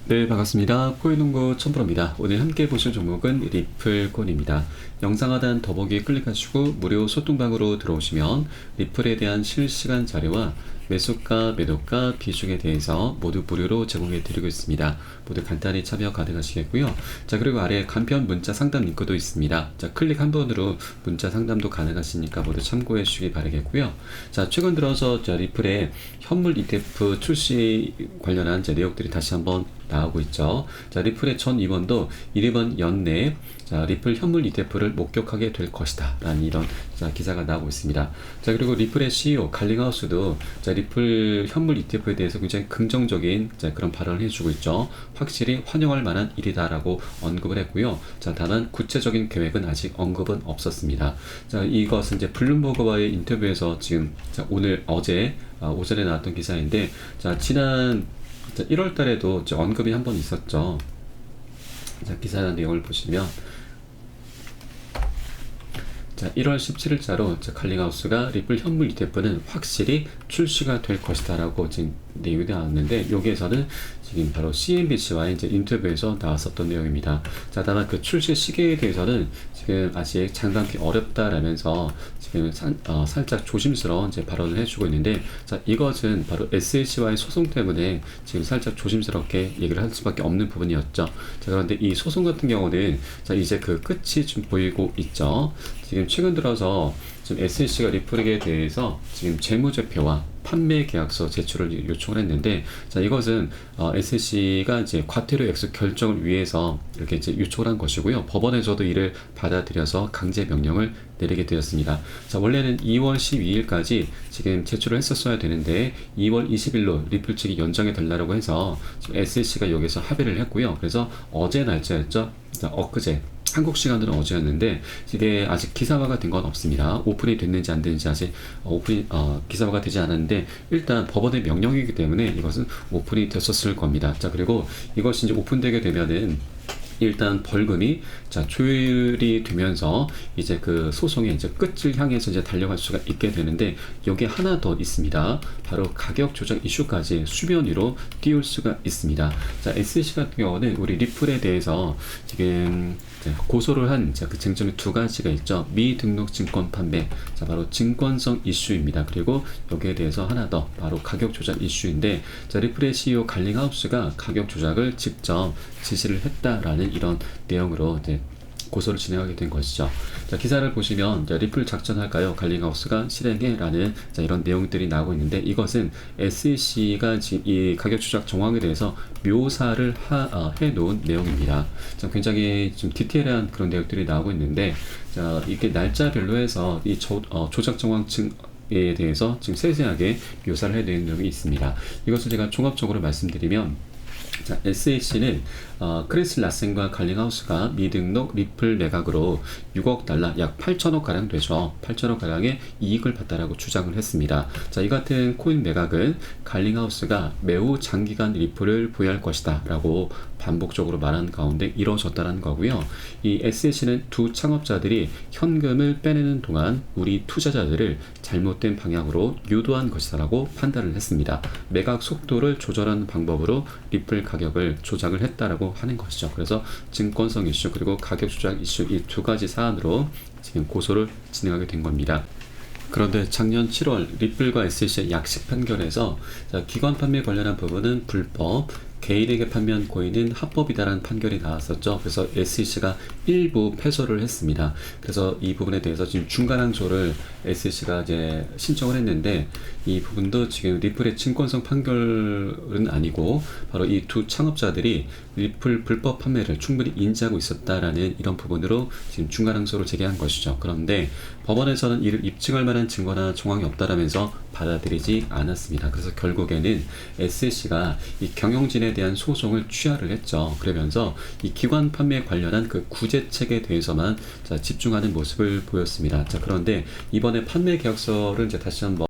네, 반갑습니다. 코인농구 첨프로입니다. 오늘 함께 보실 종목은 리플코인입니다. 영상 하단 더보기 클릭하시고 무료 소통방으로 들어오시면 리플에 대한 실시간 자료와 매수가, 매도가, 비중에 대해서 모두 무료로 제공해 드리고 있습니다. 모두 간단히 참여 가능하시겠고요. 자, 그리고 아래 간편 문자 상담 링크도 있습니다. 자, 클릭 한 번으로 문자 상담도 가능하시니까 모두 참고해 주시기 바라겠고요. 자, 최근 들어서 리플의 현물 ETF 출시 관련한 내용들이 다시 한번 나오고 있죠. 자, 리플의 전 임원도 이번 연내에 리플 현물 ETF를 목격하게 될 것이다 라는 이런 기사가 나오고 있습니다. 자, 그리고 리플의 CEO 갈링하우스도 리플 현물 ETF에 대해서 굉장히 긍정적인 그런 발언을 해주고 있죠. 확실히 환영할 만한 일이다 라고 언급을 했고요. 자, 다만 구체적인 계획은 아직 언급은 없었습니다. 자, 이것은 블룸버그와의 인터뷰에서 지금 어제 오전에 나왔던 기사인데, 자, 지난 1월 달에도 언급이 한 번 있었죠. 자, 기사 내용을 보시면, 자, 1월 17일자로 갈링하우스가 리플 현물 ETF는 확실히 출시가 될 것이다 라고 지금 내용이 나왔는데, 여기에서는 지금 바로 CNBC와의 인터뷰에서 나왔었던 내용입니다. 자, 다만 그 출시 시기에 대해서는 지금 아직 장담하기 어렵다라면서 지금 살짝 조심스러운 발언을 해주고 있는데, 자, 이것은 바로 SEC와의 소송 때문에 지금 살짝 조심스럽게 얘기를 할 수밖에 없는 부분이었죠. 자, 그런데 이 소송 같은 경우는 이제 그 끝이 좀 보이고 있죠. 지금 최근 들어서 지금 SEC가 리플에 대해서 지금 재무제표와 판매 계약서 제출을 요청을 했는데, 자, 이것은 SEC가 이제 과태료 액수 결정을 위해서 이렇게 요청을 한 것이고요. 법원에서도 이를 받아들여서 강제 명령을 내리게 되었습니다. 자, 원래는 2월 12일까지 지금 제출을 했었어야 되는데 2월 20일로 리플 측이 연장해 달라고 해서 SEC가 여기서 합의를 했고요. 그래서 어제 날짜였죠. 자, 엊그제 한국 시간으로 어제였는데 이게 아직 기사화가 된 건 없습니다. 오픈이 됐는지 안 됐는지 아직 기사화가 되지 않았는데, 일단 법원의 명령이기 때문에 이것은 오픈이 됐었을 겁니다. 자, 그리고 이것이 이제 오픈되게 되면은 일단 벌금이 조율이 되면서 이제 그 소송의 끝을 향해서 달려갈 수가 있게 되는데, 여기에 하나 더 있습니다. 바로 가격 조작 이슈까지 수면 위로 띄울 수가 있습니다. 자, SEC 같은 경우는 우리 리플에 대해서 지금 고소를 한 그 쟁점이 두 가지가 있죠. 미등록 증권 판매, 자, 바로 증권성 이슈입니다. 그리고 여기에 대해서 하나 더 바로 가격 조작 이슈인데, 자, 리플의 CEO 갈링하우스가 가격 조작을 직접 지시를 했다라는 이런 내용으로 고소를 진행하게 된 것이죠. 자, 기사를 보시면 리플 작전할까요? 갈링하우스가 실행해 라는 이런 내용들이 나오고 있는데, 이것은 SEC가 지금 이 가격 조작 정황에 대해서 묘사를 해놓은 내용입니다. 자, 굉장히 좀 디테일한 그런 내용들이 나오고 있는데, 자, 이게 날짜별로 해서 이 조작 정황 에 대해서 지금 세세하게 묘사를 해놓은 내용이 있습니다. 이것을 제가 종합적으로 말씀드리면, 자, SEC는 크리스 라센과 갈링하우스가 미등록 리플 매각으로 6억 달러, 약 8천억 가량 되죠. 8천억 가량의 이익을 봤다라고 주장을 했습니다. 자, 이 같은 코인 매각은 갈링하우스가 매우 장기간 리플을 보유할 것이다 라고 반복적으로 말한 가운데 이루어졌다는 거고요. 이 SEC는 두 창업자들이 현금을 빼내는 동안 우리 투자자들을 잘못된 방향으로 유도한 것이다라고 판단을 했습니다. 매각 속도를 조절하는 방법으로 리플 가격을 조작을 했다라고 하는 것이죠. 그래서 증권성 이슈 그리고 가격 조작 이슈, 이 두 가지 사안으로 지금 고소를 진행하게 된 겁니다. 그런데 작년 7월 리플과 SEC의 약식 판결에서 기관 판매 관련한 부분은 불법, 개인에게 판매한 코인은 합법이다라는 판결이 나왔었죠. 그래서 SEC가 일부 패소를 했습니다. 그래서 이 부분에 대해서 지금 중간항소를 SEC가 이제 신청을 했는데, 이 부분도 지금 리플의 증권성 판결은 아니고 바로 이 두 창업자들이 리플 불법 판매를 충분히 인지하고 있었다라는 이런 부분으로 지금 중간항소를 제기한 것이죠. 그런데 법원에서는 이를 입증할 만한 증거나 정황이 없다라면서 받아들이지 않았습니다. 그래서 결국에는 SEC가 이 경영진에 대한 소송을 취하를 했죠. 그러면서 이 기관 판매에 관련한 그 구제책에 대해서만 집중하는 모습을 보였습니다. 자, 그런데 이번에 판매 계약서를 다시 한번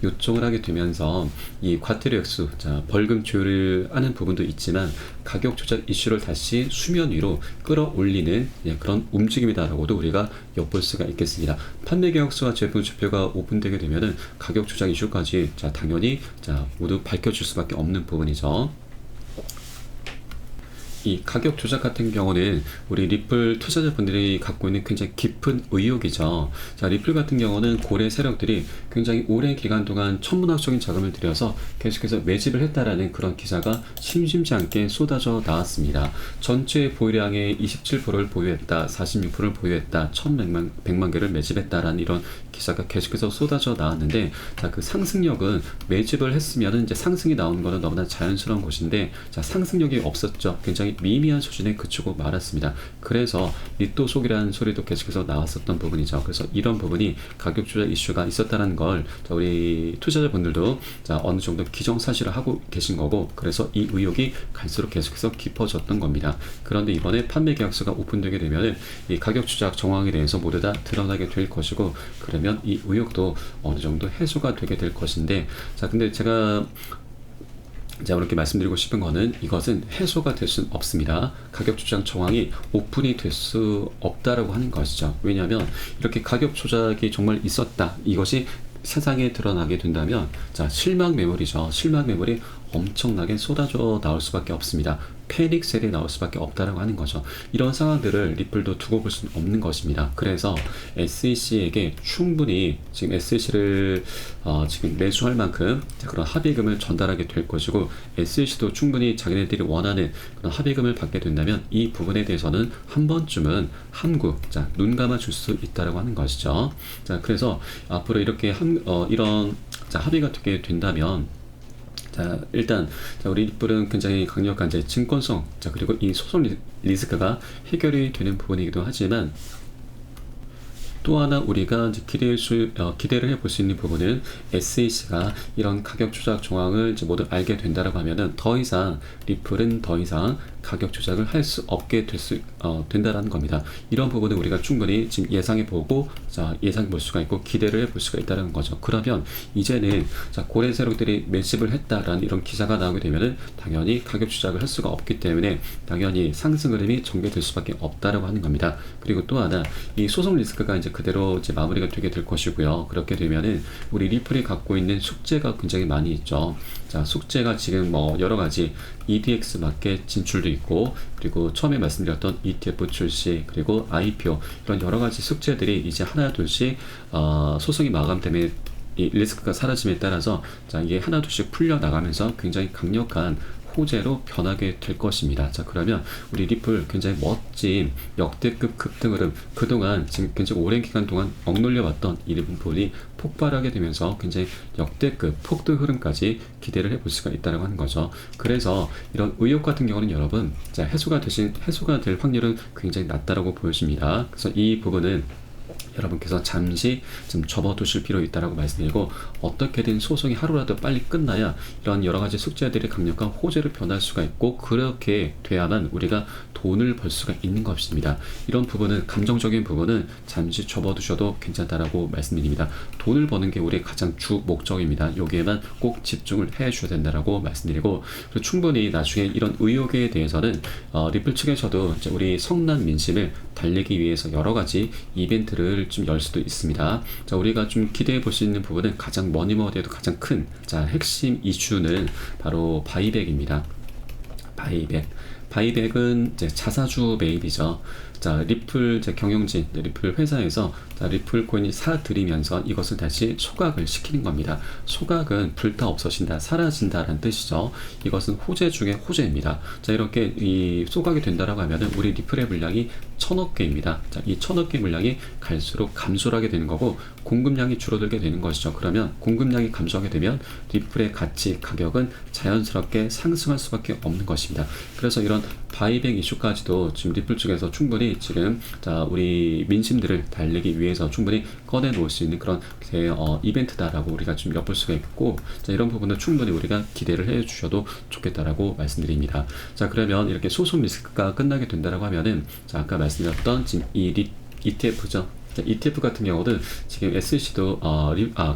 요청을 하게 되면서 이 과태료 액수, 벌금 조율을 하는 부분도 있지만 가격 조작 이슈를 다시 수면 위로 끌어올리는 그런 움직임이다라고도 우리가 엿볼 수가 있겠습니다. 판매 계약서와 제품 지표가 오픈되게 되면은 가격 조작 이슈까지 당연히 모두 밝혀질 수밖에 없는 부분이죠. 이 가격 조작 같은 경우는 우리 리플 투자자분들이 갖고 있는 굉장히 깊은 의혹이죠. 자, 리플 같은 경우는 고래 세력들이 굉장히 오랜 기간 동안 천문학적인 자금을 들여서 계속해서 매집을 했다라는 그런 기사가 심심치 않게 쏟아져 나왔습니다. 전체 보유량의 27%를 보유했다, 46%를 보유했다, 1,100만 개를 매집했다라는 이런 기사가 계속해서 쏟아져 나왔는데, 자, 그 상승력은 매집을 했으면은 이제 상승이 나오는 거는 너무나 자연스러운 것인데, 자, 상승력이 없었죠. 굉장히 미미한 수준에 그치고 말았습니다. 그래서 리또 속이라는 소리도 계속해서 나왔었던 부분이죠. 그래서 이런 부분이 가격 조작 이슈가 있었다는 걸 우리 투자자분들도 자, 어느 정도 기정사실을 하고 계신 거고, 그래서 이 의혹이 갈수록 계속해서 깊어졌던 겁니다. 그런데 이번에 판매 계약서가 오픈되게 되면 이 가격 조작 정황에 대해서 모두 다 드러나게 될 것이고, 그러면 이 의혹도 어느 정도 해소가 되게 될 것인데, 자, 근데 제가 이렇게 말씀드리고 싶은 거는, 이것은 해소가 될 수는 없습니다. 가격 조작 정황이 오픈이 될 수 없다라고 하는 것이죠. 왜냐하면 이렇게 가격 조작이 정말 있었다, 이것이 세상에 드러나게 된다면, 자, 실망 매물이죠. 실망 매물이 엄청나게 쏟아져 나올 수밖에 없습니다. 패닉 셀이 나올 수밖에 없다라고 하는 거죠. 이런 상황들을 리플도 두고 볼 수는 없는 것입니다. 그래서 SEC에게 충분히 지금 SEC를 지금 매수할 만큼 그런 합의금을 전달하게 될 것이고, SEC도 충분히 자기네들이 원하는 그런 합의금을 받게 된다면 이 부분에 대해서는 한 번쯤은 함구, 자, 눈 감아 줄 수 있다라고 하는 것이죠. 자, 그래서 앞으로 이렇게 이런 합의가 되게 된다면, 자, 일단 우리 리플은 굉장히 강력한 증권성, 자, 그리고 이 소송 리스크가 해결이 되는 부분이기도 하지만, 또 하나 우리가 기대를 해볼 수 있는 부분은, SEC가 이런 가격 조작 정황을 모두 알게 된다라고 하면은 더 이상 리플은 더 이상 가격 조작을 할 수 없게 된다라는 겁니다. 이런 부분은 우리가 충분히 지금 예상해 보고, 자, 예상해 볼 수가 있고 기대를 해볼 수가 있다는 거죠. 그러면 이제는 자, 고래 세력들이 매집을 했다라는 이런 기사가 나오게 되면은 당연히 가격 조작을 할 수가 없기 때문에 당연히 상승 흐름이 전개될 수밖에 없다라고 하는 겁니다. 그리고 또 하나, 이 소송 리스크가 이제 그대로 마무리가 되게 될 것이고요. 그렇게 되면은 우리 리플이 갖고 있는 숙제가 굉장히 많이 있죠. 자, 숙제가 지금 여러 가지 EDX 마켓 진출도 있고, 그리고 처음에 말씀드렸던 ETF 출시, 그리고 IPO, 이런 여러 가지 숙제들이 이제 하나 둘씩 소송이 마감되면 이 리스크가 사라짐에 따라서, 자, 이게 하나 둘씩 풀려 나가면서 굉장히 강력한 호재로 변하게 될 것입니다. 자, 그러면 우리 리플 굉장히 멋진 역대급 급등 흐름, 그동안 지금 굉장히 오랜 기간 동안 억눌려왔던 이 부분이 폭발하게 되면서 굉장히 역대급 폭등 흐름까지 기대를 해볼 수가 있다고 하는 거죠. 그래서 이런 의혹 같은 경우는 여러분, 자, 해소가 될 확률은 굉장히 낮다라고 보여집니다. 그래서 이 부분은 여러분께서 잠시 좀 접어두실 필요 있다라고 말씀드리고, 어떻게든 소송이 하루라도 빨리 끝나야 이런 여러 가지 숙제들이 강력한 호재로 변할 수가 있고, 그렇게 돼야만 우리가 돈을 벌 수가 있는 것입니다. 이런 부분은, 감정적인 부분은 잠시 접어두셔도 괜찮다라고 말씀드립니다. 돈을 버는 게 우리의 가장 주 목적입니다. 여기에만 꼭 집중을 해 주셔야 된다라고 말씀드리고, 그리고 충분히 나중에 이런 의혹에 대해서는 리플 측에서도 이제 우리 성난 민심을 달래기 위해서 여러 가지 이벤트를 좀 열 수도 있습니다. 자, 우리가 좀 기대해 볼 수 있는 부분은, 가장 뭐니뭐니해도 가장 큰 핵심 이슈는 바로 바이백입니다. 바이백은 이제 자사주 매입이죠. 자, 리플 경영진, 리플 회사에서 리플 코인이 사들이면서 이것을 다시 소각을 시키는 겁니다. 소각은 불타 없어진다, 사라진다라는 뜻이죠. 이것은 호재 중에 호재입니다. 자, 이렇게 이 소각이 된다라고 하면은 우리 리플의 물량이 1000억 개입니다. 자, 이 1000억 개 물량이 갈수록 감소를 하게 되는 거고, 공급량이 줄어들게 되는 것이죠. 그러면 공급량이 감소하게 되면 리플의 가치, 가격은 자연스럽게 상승할 수밖에 없는 것입니다. 그래서 이런 바이백 이슈까지도 지금 리플 측에서 충분히 지금 우리 민심들을 달래기 위해서 충분히 꺼내 놓을 수 있는 그런 이벤트다라고 우리가 좀 엿볼 수가 있고, 자, 이런 부분은 충분히 우리가 기대를 해 주셔도 좋겠다라고 말씀드립니다. 자, 그러면 이렇게 소송 리스크가 끝나게 된다라고 하면은, 자, 아까 말씀드렸던 지금 이 ETF죠. ETF 같은 경우는 지금 SEC도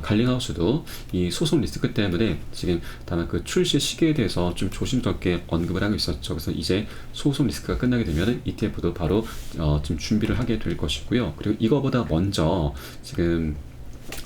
갈링하우스도 이 소송 리스크 때문에 지금 다만 그 출시 시기에 대해서 좀 조심스럽게 언급을 하고 있었죠. 그래서 이제 소송 리스크가 끝나게 되면 ETF도 바로 지금 준비를 하게 될 것이고요. 그리고 이거보다 먼저 지금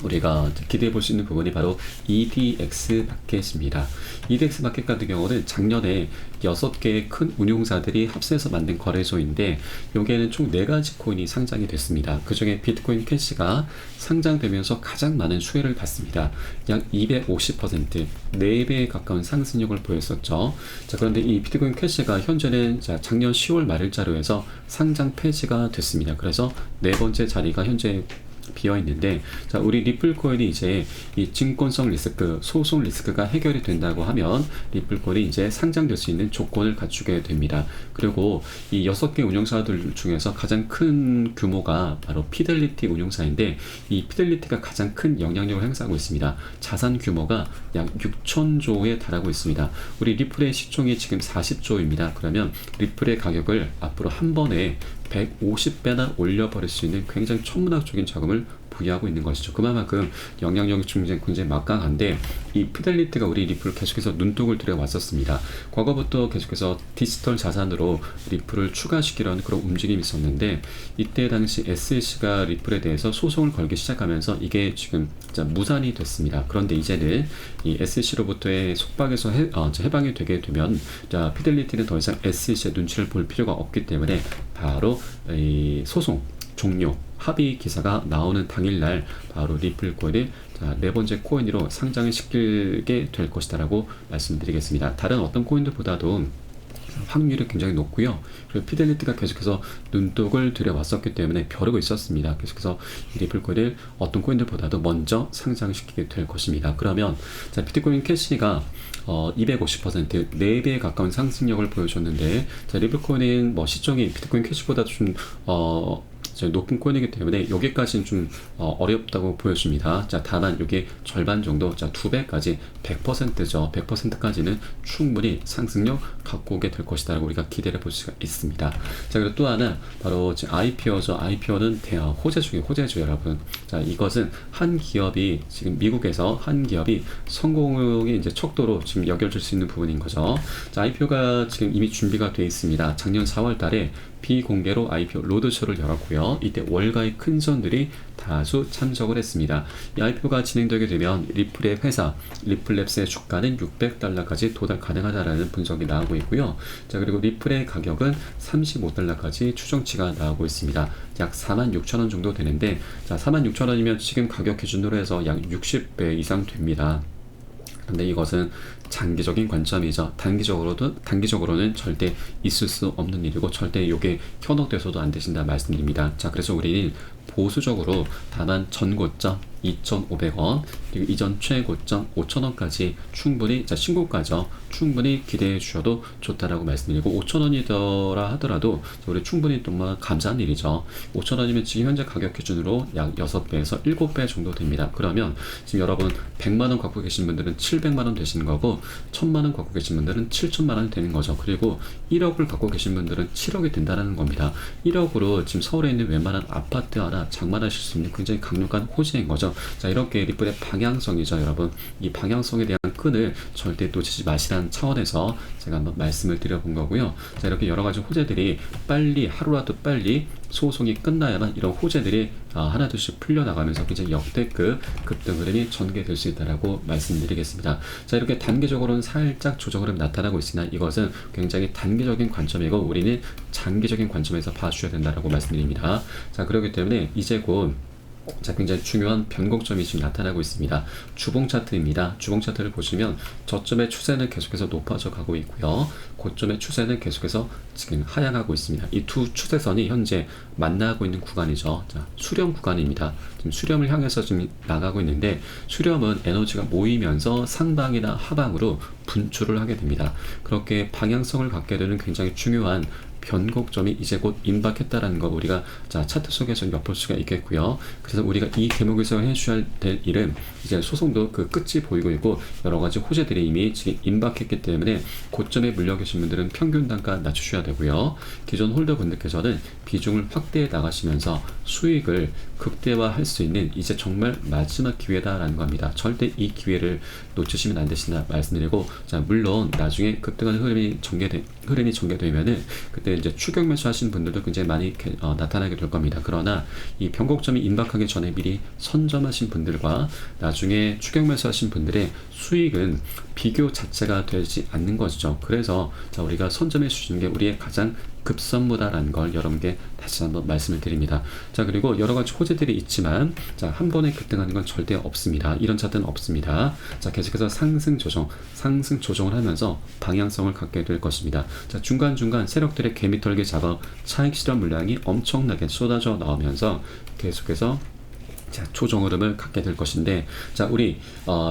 우리가 기대해 볼 수 있는 부분이 바로 EDX 마켓입니다. EDX 마켓 같은 경우는 작년에 6개의 큰 운용사들이 합세해서 만든 거래소인데 여기에는 총 4가지 코인이 상장이 됐습니다. 그 중에 비트코인 캐시가 상장되면서 가장 많은 수혜를 받습니다. 약 250%, 4배에 가까운 상승력을 보였었죠. 자, 그런데 이 비트코인 캐시가 현재는 작년 10월 말일자로 해서 상장 폐지가 됐습니다. 그래서 4번째 자리가 현재 비어 있는데, 자, 우리 리플 코인이 이제 이 증권성 리스크, 소송 리스크가 해결이 된다고 하면 리플 코인이 이제 상장될 수 있는 조건을 갖추게 됩니다. 그리고 이 6개 운영사들 중에서 가장 큰 규모가 바로 피델리티 운영사인데, 이 피델리티가 가장 큰 영향력을 행사하고 있습니다. 자산 규모가 약 6천조에 달하고 있습니다. 우리 리플의 시총이 지금 40조입니다. 그러면 리플의 가격을 앞으로 한 번에 150배나 올려버릴 수 있는 굉장히 천문학적인 자금을 부여하고 있는 것이죠. 그만큼 영향력이 굉장히 막강한데, 이 피델리티가 우리 리플을 계속해서 눈독을 들여왔었습니다. 과거부터 계속해서 디지털 자산으로 리플을 추가시키려는 그런 움직임이 있었는데, 이때 당시 SEC가 리플에 대해서 소송을 걸기 시작하면서 이게 지금 무산이 됐습니다. 그런데 이제는 이 SEC로부터의 속박에서 해방이 되게 되면 피델리티는 더 이상 SEC의 눈치를 볼 필요가 없기 때문에 바로 이 소송 종료 합의 기사가 나오는 당일날 바로 리플 코인을 4번째 코인으로 상장을 시키게 될 것이다라고 말씀드리겠습니다. 다른 어떤 코인들보다도 확률이 굉장히 높고요. 그리고 피델리티가 계속해서 눈독을 들여왔었기 때문에 벼르고 있었습니다. 계속해서 이 리플 코인을 어떤 코인들보다도 먼저 상장시키게 될 것입니다. 그러면 비트코인 캐시가 250%, 4배에 가까운 상승력을 보여줬는데, 리플 코인은 시총이 비트코인 캐시보다 좀 높은 코인이기 때문에 여기까지는 좀 어렵다고 보여집니다. 다만 여기 절반 정도, 2배까지 100%죠. 100%까지는 충분히 상승력 갖고 오게 될 것이다 라고 우리가 기대를 볼 수가 있습니다. 그리고 또 하나 바로 IPO죠. IPO는 호재 중에 호재죠, 여러분. 이것은 한 기업이 지금 미국에서 한 기업이 성공의 이제 척도로 지금 여겨질 수 있는 부분인 거죠. IPO가 지금 이미 준비가 되어 있습니다. 작년 4월 달에 비공개로 IPO 로드쇼를 열었고요. 이때 월가의 큰 선들이 다수 참석을 했습니다. 이 IPO가 진행되게 되면 리플의 회사, 리플랩스의 주가는 $600까지 도달 가능하다라는 분석이 나오고 있고요. 그리고 리플의 가격은 $35까지 추정치가 나오고 있습니다. 약 46,000원 정도 되는데, 46,000원이면 지금 가격 기준으로 해서 약 60배 이상 됩니다. 근데 이것은 장기적인 관점이죠. 단기적으로는 절대 있을 수 없는 일이고 절대 이게 현혹돼서도 안 되신다 말씀드립니다. 그래서 우리는 보수적으로 다만 전고점 2,500원 그리고 이전 최고점 5,000원까지 충분히 신고가죠. 충분히 기대해 주셔도 좋다라고 말씀드리고, 5,000원이더라 하더라도 우리 충분히 정말 감사한 일이죠. 5,000원이면 지금 현재 가격 기준으로 약 6배에서 7배 정도 됩니다. 그러면 지금 여러분 100만원 갖고 계신 분들은 700만원 되시는 거고, 1000만원 갖고 계신 분들은 7천만원이 되는 거죠. 그리고 1억을 갖고 계신 분들은 7억이 된다는 겁니다. 1억으로 지금 서울에 있는 웬만한 아파트 하나 장만하실 수 있는 굉장히 강력한 호재인 거죠. 이렇게 리플의 방향성이죠, 여러분. 이 방향성에 대한 끈을 절대 놓치지 마시라는 차원에서 제가 한번 말씀을 드려본 거고요. 이렇게 여러 가지 호재들이 빨리, 하루라도 빨리 소송이 끝나야만 이런 호재들이 하나둘씩 풀려나가면서 굉장히 역대급 급등 흐름이 전개될 수 있다라고 말씀드리겠습니다. 이렇게 단기적으로는 살짝 조정 흐름 나타나고 있으나 이것은 굉장히 단기적인 관점이고 우리는 장기적인 관점에서 봐주셔야 된다라고 말씀드립니다. 그렇기 때문에 이제 곧 굉장히 중요한 변곡점이 지금 나타나고 있습니다. 주봉 차트입니다. 주봉 차트를 보시면 저점의 추세는 계속해서 높아져 가고 있고요. 고점의 추세는 계속해서 지금 하향하고 있습니다. 이 두 추세선이 현재 만나고 있는 구간이죠. 수렴 구간입니다. 지금 수렴을 향해서 지금 나가고 있는데, 수렴은 에너지가 모이면서 상방이나 하방으로 분출을 하게 됩니다. 그렇게 방향성을 갖게 되는 굉장히 중요한 변곡점이 이제 곧 임박했다라는 거 우리가 차트 속에서 엿볼 수가 있겠고요. 그래서 우리가 이 대목에서 해주셔야 될 일은 이제 소송도 그 끝이 보이고 있고 여러 가지 호재들이 이미 지금 임박했기 때문에 고점에 물려 계신 분들은 평균 단가 낮추셔야 되고요. 기존 홀더 분들께서는 비중을 확대해 나가시면서 수익을 극대화할 수 있는 이제 정말 마지막 기회다라는 겁니다. 절대 이 기회를 놓치시면 안 되신다 말씀드리고, 물론 나중에 급등하는 흐름이 흐름이 전개되면은 그때 이제 추격 매수하신 분들도 굉장히 많이 나타나게 될 겁니다. 그러나 이 변곡점이 임박하기 전에 미리 선점하신 분들과 나중에 추격 매수하신 분들의 수익은 비교 자체가 되지 않는 것이죠. 그래서 자, 우리가 선점해 주시는 게 우리의 가장 급선무다라는 걸 여러분께 다시 한번 말씀을 드립니다. 자, 그리고 여러 가지 호재들이 있지만 자, 한 번에 급등하는 건 절대 없습니다. 이런 차트는 없습니다. 자, 계속해서 상승 조정을 하면서 방향성을 갖게 될 것입니다. 자, 중간중간 세력들의 개미털기 작업, 차익 실현 물량이 엄청나게 쏟아져 나오면서 계속해서 자, 조정 흐름을 갖게 될 것인데, 자, 우리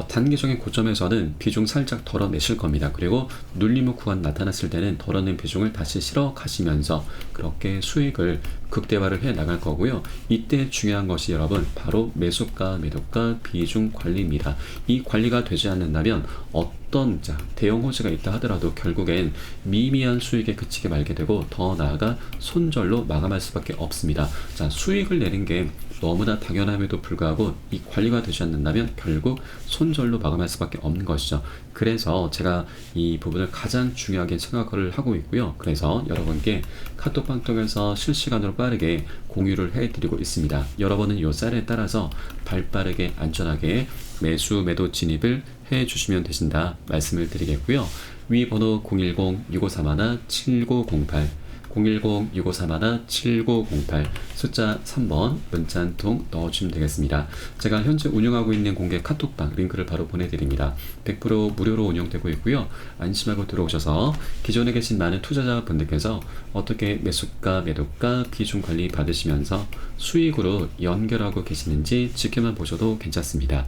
단기적인 고점에서는 비중 살짝 덜어내실 겁니다. 그리고 눌림목 구간 나타났을 때는 덜어낸 비중을 다시 실어 가시면서 그렇게 수익을 극대화를 해 나갈 거고요. 이때 중요한 것이 여러분 바로 매수가, 매도가, 비중 관리입니다. 이 관리가 되지 않는다면 어떤 대형 호재가 있다 하더라도 결국엔 미미한 수익에 그치게 말게 되고 더 나아가 손절로 마감할 수밖에 없습니다. 자, 수익을 내는 게 너무나 당연함에도 불구하고 이 관리가 되지 않는다면 결국 손절로 마감할 수밖에 없는 것이죠. 그래서 제가 이 부분을 가장 중요하게 생각을 하고 있고요. 그래서 여러분께 카톡방 통해서 실시간으로 빠르게 공유를 해드리고 있습니다. 여러분은 이 쌀에 따라서 발빠르게 안전하게 매수 매도 진입을 해주시면 되신다 말씀을 드리겠고요. 위 번호 010-6531-7908 010-6531-7908 숫자 3번 문자 한 통 넣어주시면 되겠습니다. 제가 현재 운영하고 있는 공개 카톡방 링크를 바로 보내드립니다. 100% 무료로 운영되고 있고요. 안심하고 들어오셔서 기존에 계신 많은 투자자분들께서 어떻게 매수가, 매도가, 비중 관리 받으시면서 수익으로 연결하고 계시는지 지켜만 보셔도 괜찮습니다.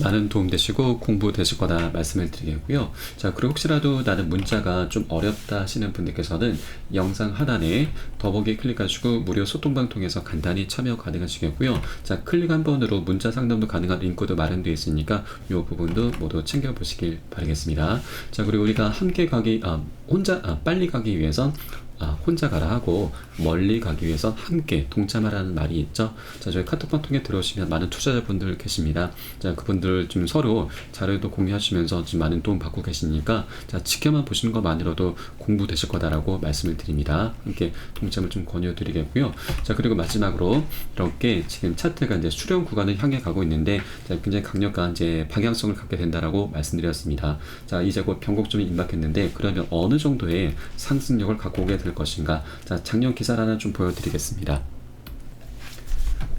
많은 도움 되시고 공부 되실 거다 말씀을 드리겠고요. 자, 그리고 혹시라도 나는 문자가 좀 어렵다 하시는 분들께서는 영상 하단에 더보기 클릭하시고 무료 소통방 통해서 간단히 참여 가능하시겠고요. 자, 클릭 한 번으로 문자 상담도 가능한 링크도 마련되어 있으니까 이 부분도 모두 챙겨보시길 바라겠습니다. 자, 그리고 우리가 함께 가기, 빨리 가기 위해선 혼자 가라 하고 멀리 가기 위해서 함께 동참하라는 말이 있죠. 자, 저희 카톡방 통해 들어오시면 많은 투자자분들 계십니다. 자, 그분들 좀 서로 자료도 공유하시면서 좀 많은 도움 받고 계시니까 자, 지켜만 보시는 것만으로도 공부되실 거다라고 말씀을 드립니다. 함께 동참을 좀 권유드리겠고요. 자, 그리고 마지막으로 이렇게 지금 차트가 이제 수렴 구간을 향해 가고 있는데 자, 굉장히 강력한 이제 방향성을 갖게 된다라고 말씀드렸습니다. 자, 이제 곧 변곡점이 임박했는데 그러면 어느 정도의 상승력을 갖고 오게 될 것인가? 자, 작년 기사를 하나 좀 보여드리겠습니다.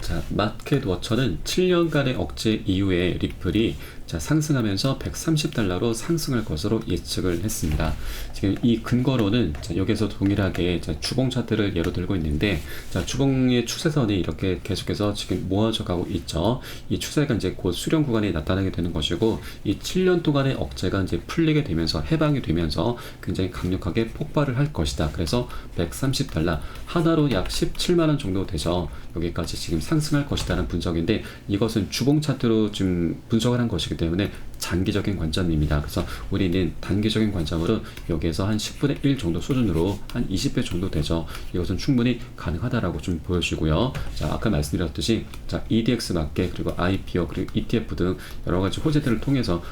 자, 마켓워처는 7년간의 억제 이후에 리플이 자, 상승하면서 130달러로 상승할 것으로 예측을 했습니다. 지금 이 근거로는 자, 여기서 동일하게 자, 주봉 차트를 예로 들고 있는데 자, 주봉의 추세선이 이렇게 계속해서 지금 모아져 가고 있죠. 이 추세가 이제 곧 수렴 구간이 나타나게 되는 것이고 이 7년 동안의 억제가 이제 풀리게 되면서 해방이 되면서 굉장히 강력하게 폭발을 할 것이다. 그래서 130달러 하나로 약 17만 원 정도 되죠. 여기까지 지금 상승할 것이다라는 분석인데 이것은 주봉 차트로 지금 분석을 한 것이기 때문에 장기적인 관점입니다. 그래서 우리는 단기적인 관점으로 여기에서 한 10분의 1 정도 수준으로 한 20배 정도 되죠. 이것은 충분히 가능하다라고 좀 보여주고요. 자, 아까 말씀드렸듯이 자, EDX 맞게 그리고 IPO 그리고 ETF 등 여러 가지 호재들을 통해서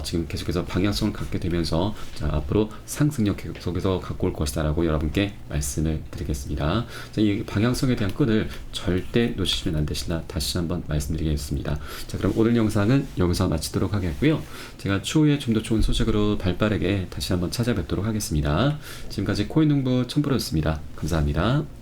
지금 계속해서 방향성을 갖게 되면서 자, 앞으로 상승력 계속해서 갖고 올 것이다라고 여러분께 말씀을 드리겠습니다. 자, 이 방향성에 대한 끈을 절대 놓치시면 안 되시나 다시 한번 말씀드리겠습니다. 자, 그럼 오늘 영상은 여기서 마치도록 하겠고요. 제가 추후에 좀 더 좋은 소식으로 발빠르게 다시 한번 찾아뵙도록 하겠습니다. 지금까지 코인농부 첨프로였습니다. 감사합니다.